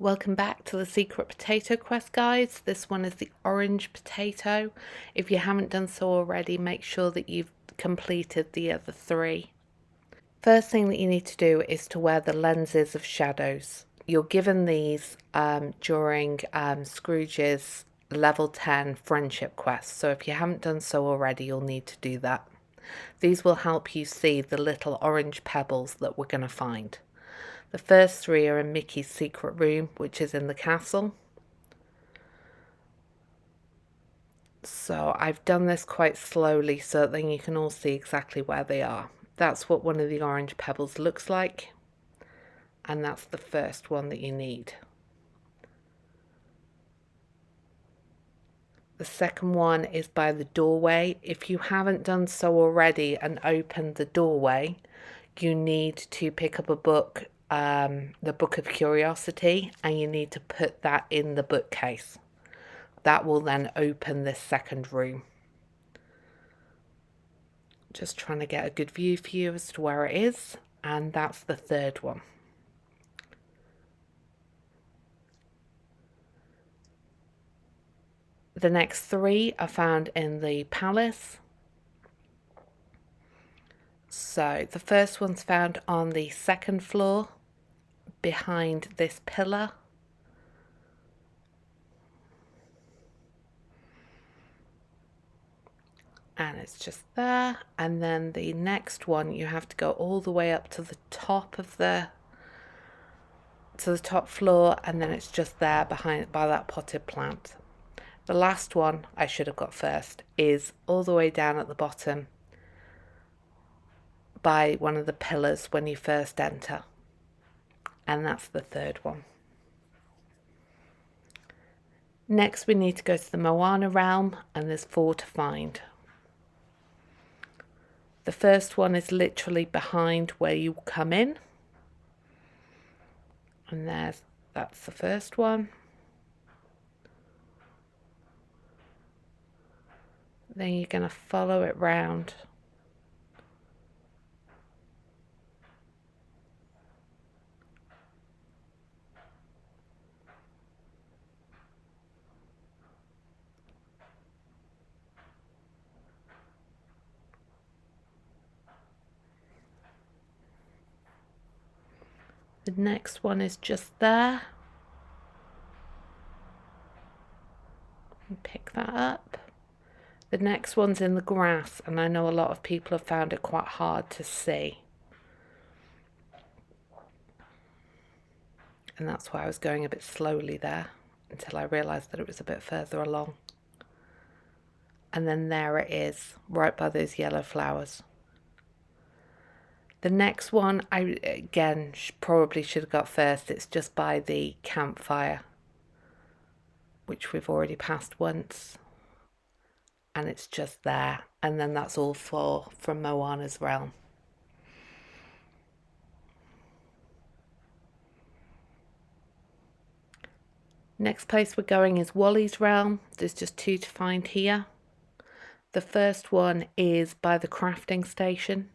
Welcome back to the Secret Potato Quest, guys. This one is the orange potato. If you haven't done so already, make sure that you've completed the other three. First thing that you need to do is to wear the lenses of shadows. You're given these during Scrooge's level 10 friendship quest, so if you haven't done so already, you'll need to do that. These will help you see the little orange pebbles that we're going to find. The first three are in Mickey's secret room, which is in the castle. So I've done this quite slowly so that then you can all see exactly where they are. That's what one of the orange pebbles looks like. And that's the first one that you need. The second one is by the doorway. If you haven't done so already and opened the doorway, you need to pick up a book, the Book of Curiosity, and you need to put that in the bookcase. That will then open this second room. Just trying to get a good view for you as to where it is, and that's the third one. The next three are found in the palace. So the first one's found on the second floor behind this pillar. And it's just there. And then the next one, you have to go all the way up to the top of the top floor, and then it's just there behind by that potted plant. The last one I should have got first is all the way down at the bottom by one of the pillars when you first enter, and that's the third one. Next we need to go to the Moana realm, and there's 4 to find. The first one is literally behind where you come in, and that's the first one. Then you're going to follow it round. The next one is just there. And pick that up. The next one's in the grass, and I know a lot of people have found it quite hard to see. And that's why I was going a bit slowly there until I realised that it was a bit further along. And then there it is, right by those yellow flowers. The next one, I again probably should have got first. It's just by the campfire, which we've already passed once. And it's just there. And then that's all from Moana's realm. Next place we're going is Wally's realm. There's just 2 to find here. The first one is by the crafting station.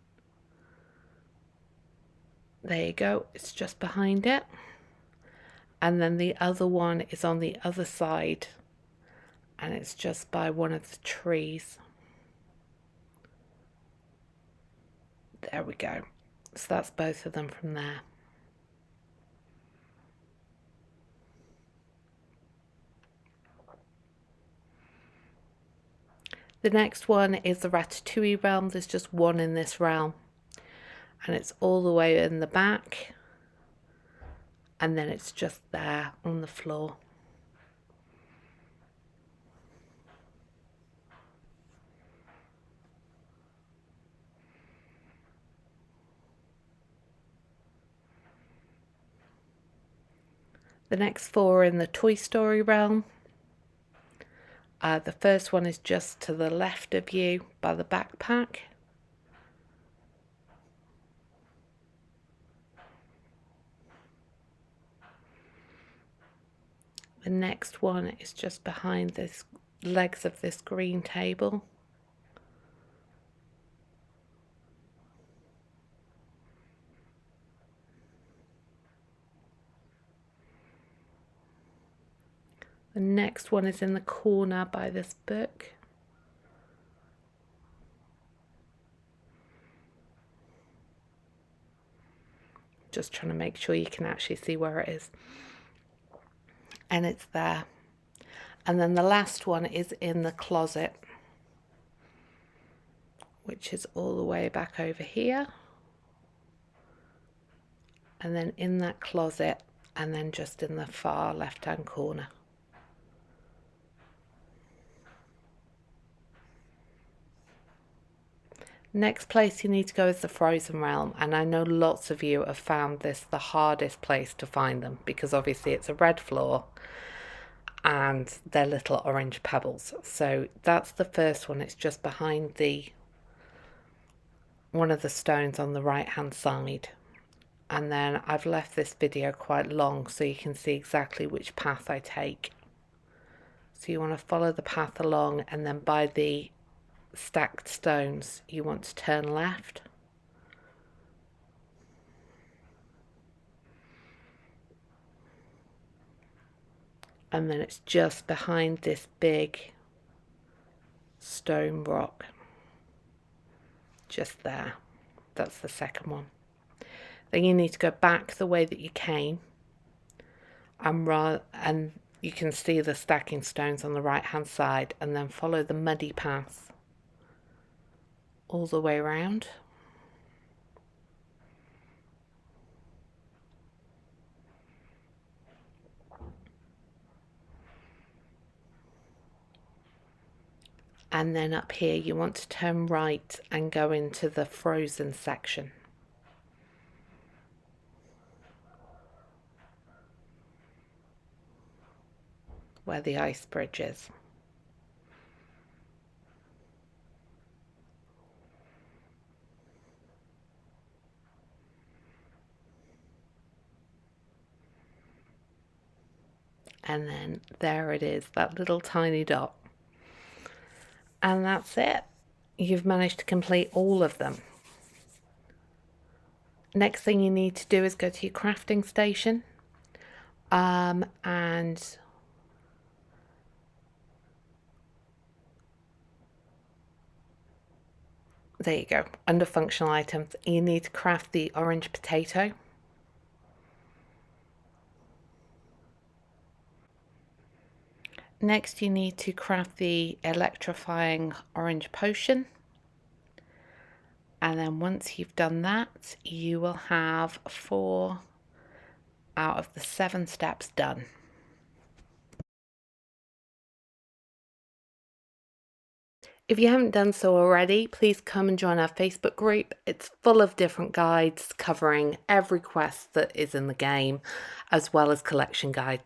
There you go, it's just behind it. And then the other one is on the other side, and it's just by one of the trees. There we go. So that's both of them from there. The next one is the Ratatouille realm. There's just one in this realm, and it's all the way in the back, and then it's just there on the floor. The next 4 are in the Toy Story realm. The first one is just to the left of you by the backpack. The next one is just behind this legs of this green table. The next one is in the corner by this book. Just trying to make sure you can actually see where it is. And it's there. And then the last one is in the closet, which is all the way back over here. And then in that closet, and then just in the far left-hand corner. Next place you need to go is the Frozen Realm, and I know lots of you have found this the hardest place to find them because obviously it's a red floor and they're little orange pebbles. So that's the first one. It's just behind one of the stones on the right hand side. And then I've left this video quite long so you can see exactly which path I take. So you want to follow the path along, and then by the stacked stones you want to turn left. And then it's just behind this big stone rock. Just there. That's the second one. Then you need to go back the way that you came, and you can see the stacking stones on the right hand side, and then follow the muddy path all the way around. And then up here you want to turn right and go into the frozen section. Where the ice bridge is. And then there it is, that little tiny dot. And that's it. You've managed to complete all of them. Next thing you need to do is go to your crafting station. And there you go. Under functional items, you need to craft the orange potato. Next, you need to craft the electrifying orange potion. And then once you've done that, you will have 4 out of the 7 steps done. If you haven't done so already, please come and join our Facebook group. It's full of different guides covering every quest that is in the game, as well as collection guides.